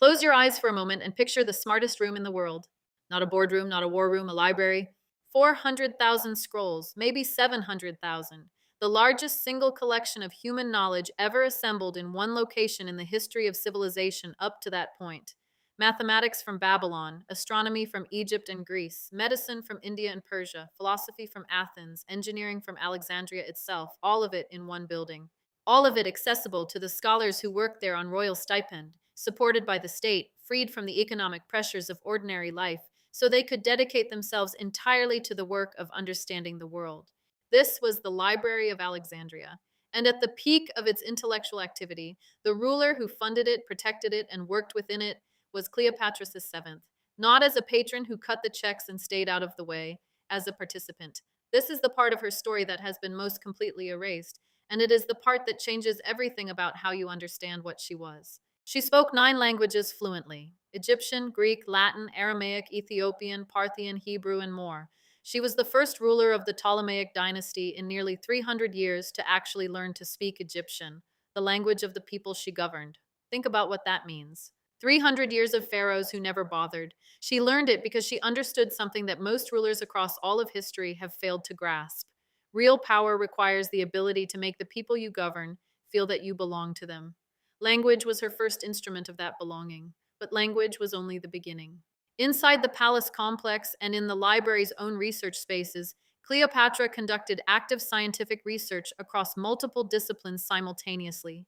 Close your eyes for a moment and picture the smartest room in the world. Not a boardroom, not a war room, a library. 400,000 scrolls, maybe 700,000. The largest single collection of human knowledge ever assembled in one location in the history of civilization up to that point. Mathematics from Babylon, astronomy from Egypt and Greece, medicine from India and Persia, philosophy from Athens, engineering from Alexandria itself, all of it in one building. All of it accessible to the scholars who worked there on royal stipend, supported by the state, freed from the economic pressures of ordinary life, so they could dedicate themselves entirely to the work of understanding the world. This was the Library of Alexandria. And at the peak of its intellectual activity, the ruler who funded it, protected it, and worked within it was Cleopatra VII, not as a patron who cut the checks and stayed out of the way, as a participant. This is the part of her story that has been most completely erased, and it is the part that changes everything about how you understand what she was. She spoke 9 languages fluently: Egyptian, Greek, Latin, Aramaic, Ethiopian, Parthian, Hebrew, and more. She was the first ruler of the Ptolemaic dynasty in nearly 300 years to actually learn to speak Egyptian, the language of the people she governed. Think about what that means. 300 years of pharaohs who never bothered. She learned it because she understood something that most rulers across all of history have failed to grasp. Real power requires the ability to make the people you govern feel that you belong to them. Language was her first instrument of that belonging, but language was only the beginning. Inside the palace complex and in the library's own research spaces, Cleopatra conducted active scientific research across multiple disciplines simultaneously.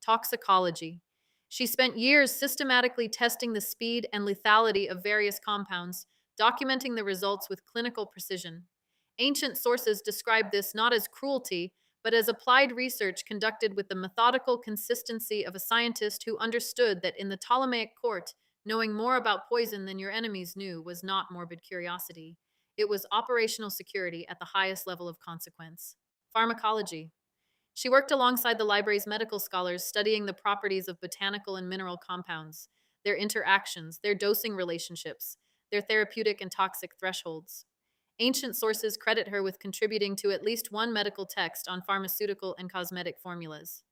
Toxicology. She spent years systematically testing the speed and lethality of various compounds, documenting the results with clinical precision. Ancient sources describe this not as cruelty, but as applied research conducted with the methodical consistency of a scientist who understood that in the Ptolemaic court, knowing more about poison than your enemies knew was not morbid curiosity. It was operational security at the highest level of consequence. Pharmacology. She worked alongside the library's medical scholars, studying the properties of botanical and mineral compounds, their interactions, their dosing relationships, their therapeutic and toxic thresholds. Ancient sources credit her with contributing to at least one medical text on pharmaceutical and cosmetic formulas.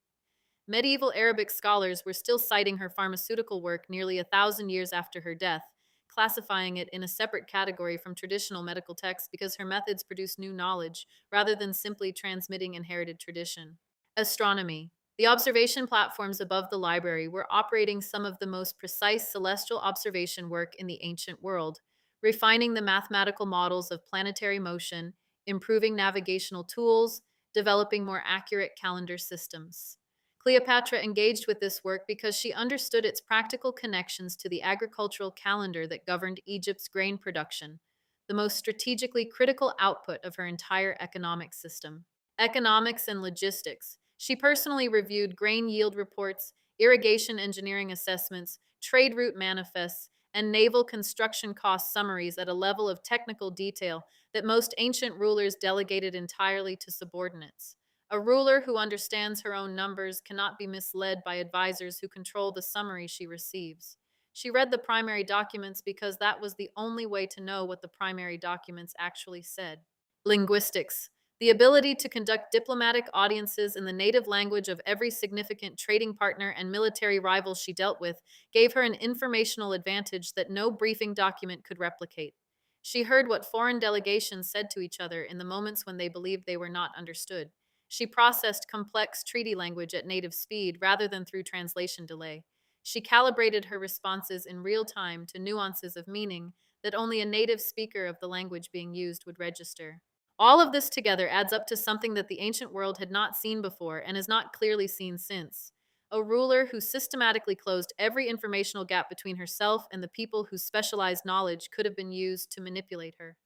Medieval Arabic scholars were still citing her pharmaceutical work nearly 1,000 years after her death, classifying it in a separate category from traditional medical texts because her methods produced new knowledge rather than simply transmitting inherited tradition. Astronomy. The observation platforms above the library were operating some of the most precise celestial observation work in the ancient world, refining the mathematical models of planetary motion, improving navigational tools, developing more accurate calendar systems. Cleopatra engaged with this work because she understood its practical connections to the agricultural calendar that governed Egypt's grain production, the most strategically critical output of her entire economic system. Economics and logistics. She personally reviewed grain yield reports, irrigation engineering assessments, trade route manifests, and naval construction cost summaries at a level of technical detail that most ancient rulers delegated entirely to subordinates. A ruler who understands her own numbers cannot be misled by advisors who control the summary she receives. She read the primary documents because that was the only way to know what the primary documents actually said. Linguistics. The ability to conduct diplomatic audiences in the native language of every significant trading partner and military rival she dealt with gave her an informational advantage that no briefing document could replicate. She heard what foreign delegations said to each other in the moments when they believed they were not understood. She processed complex treaty language at native speed rather than through translation delay. She calibrated her responses in real time to nuances of meaning that only a native speaker of the language being used would register. All of this together adds up to something that the ancient world had not seen before and has not clearly seen since. A ruler who systematically closed every informational gap between herself and the people whose specialized knowledge could have been used to manipulate her.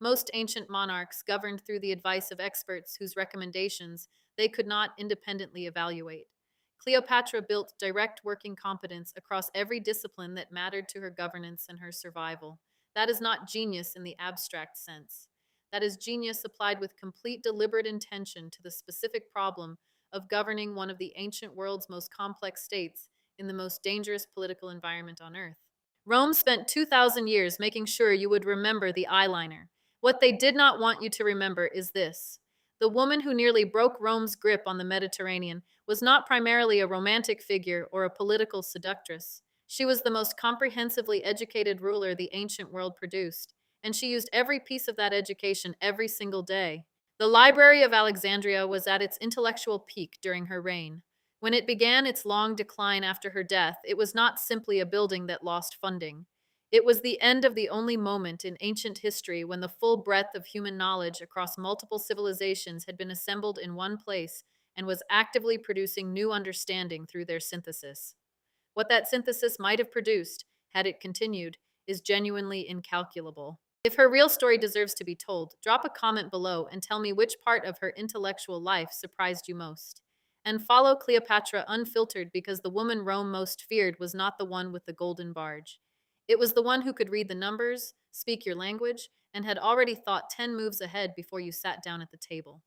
Most ancient monarchs governed through the advice of experts whose recommendations they could not independently evaluate. Cleopatra built direct working competence across every discipline that mattered to her governance and her survival. That is not genius in the abstract sense. That is genius applied with complete deliberate intention to the specific problem of governing one of the ancient world's most complex states in the most dangerous political environment on earth. Rome spent 2,000 years making sure you would remember the eyeliner. What they did not want you to remember is this. The woman who nearly broke Rome's grip on the Mediterranean was not primarily a romantic figure or a political seductress. She was the most comprehensively educated ruler the ancient world produced, and she used every piece of that education every single day. The Library of Alexandria was at its intellectual peak during her reign. When it began its long decline after her death, it was not simply a building that lost funding. It was the end of the only moment in ancient history when the full breadth of human knowledge across multiple civilizations had been assembled in one place and was actively producing new understanding through their synthesis. What that synthesis might have produced, had it continued, is genuinely incalculable. If her real story deserves to be told, drop a comment below and tell me which part of her intellectual life surprised you most. And follow Cleopatra unfiltered, because the woman Rome most feared was not the one with the golden barge. It was the one who could read the numbers, speak your language, and had already thought 10 moves ahead before you sat down at the table.